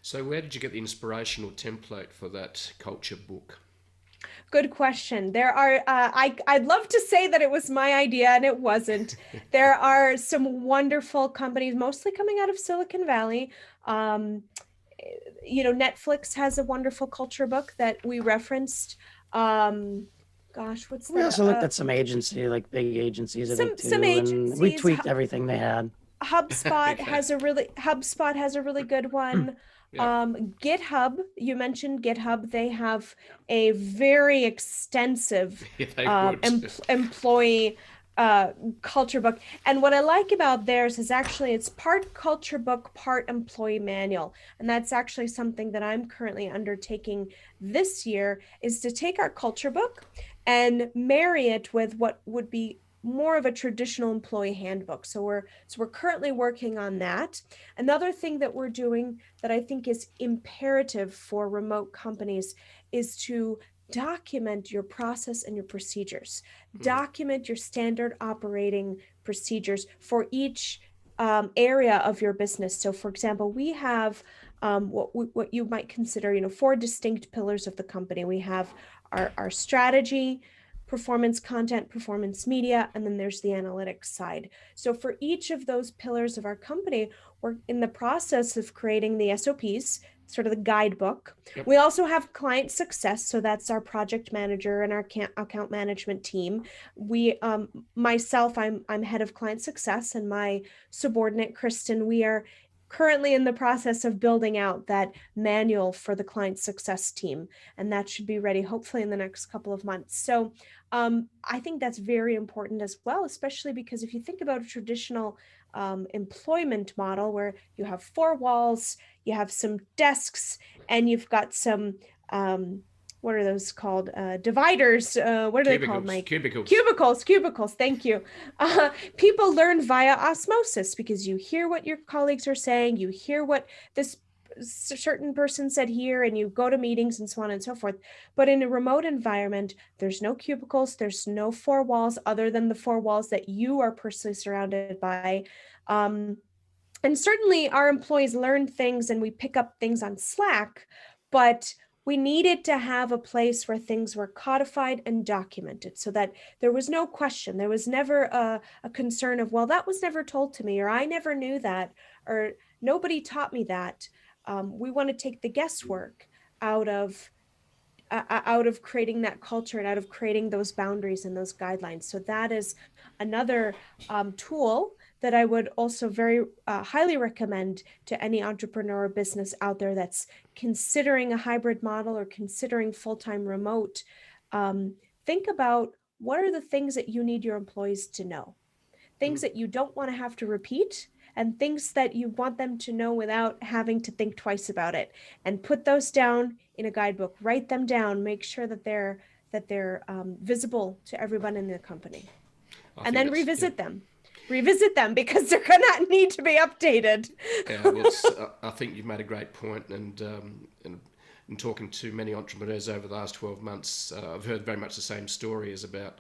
So where did you get the inspirational template for that culture book? Good question. There are, I'd love to say that it was my idea and it wasn't. There are some wonderful companies, mostly coming out of Silicon Valley. Um, Netflix has a wonderful culture book that we referenced. Um, Gosh, what's We the, also looked at some agency, like big agencies, I think some too, and we agencies. tweaked everything they had. Okay. HubSpot has a really good one. Yeah. GitHub, you mentioned GitHub. They have a very extensive Yeah, they would. employee culture book. And what I like about theirs is actually it's part culture book, part employee manual. And that's actually something that I'm currently undertaking this year is to take our culture book and marry it with what would be more of a traditional employee handbook. So we're currently working on that. Another thing that we're doing that I think is imperative for remote companies is to document your process and your procedures. Mm. Document your standard operating procedures for each area of your business. So, for example, we have what you might consider, four distinct pillars of the company. We have our strategy, performance content, performance media, and then there's the analytics side. So for each of those pillars of our company, we're in the process of creating the SOPs, sort of the guidebook. Yep. We also have client success, so that's our project manager and our account management team. We, myself, I'm head of client success, and my subordinate Kristen, we are currently in the process of building out that manual for the client success team, and that should be ready hopefully in the next couple of months. So I think that's very important as well, especially because if you think about a traditional employment model where you have four walls, you have some desks, and you've got some what are those called? Dividers. What are they called, Cubicles. Mike? Cubicles. Cubicles. Thank you. People learn via osmosis because you hear what your colleagues are saying, you hear what this certain person said here, and you go to meetings and so on and so forth. But in a remote environment, there's no cubicles, there's no four walls other than the four walls that you are personally surrounded by. And certainly our employees learn things and we pick up things on Slack, but we needed to have a place where things were codified and documented so that there was no question. There was never a concern of, well, that was never told to me, or I never knew that, or nobody taught me that. We want to take the guesswork out of creating that culture and out of creating those boundaries and those guidelines. So that is another tool that I would also very highly recommend to any entrepreneur or business out there that's considering a hybrid model or considering full-time remote. Think about what are the things that you need your employees to know, things that you don't want to have to repeat, and things that you want them to know without having to think twice about it, and put those down in a guidebook. Write them down, make sure that they're visible to everyone in the company, I and think then that's, yeah. revisit them because they're gonna need to be updated. Yeah, well, I think you've made a great point, and in talking to many entrepreneurs over the last 12 months, I've heard very much the same story as about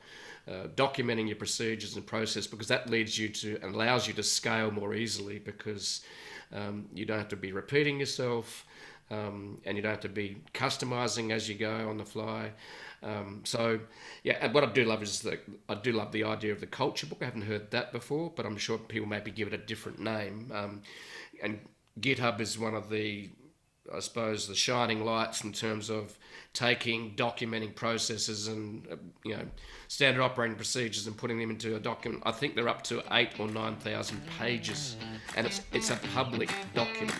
documenting your procedures and process, because that leads you to and allows you to scale more easily, because you don't have to be repeating yourself, and you don't have to be customizing as you go on the fly. So yeah, and what I do love is I do love the idea of the culture book. I haven't heard that before, but I'm sure people maybe give it a different name. And GitHub is one of the, I suppose, the shining lights in terms of taking, documenting processes and standard operating procedures and putting them into a document. I think they're up to 8,000 or 9,000 pages, and it's a public document.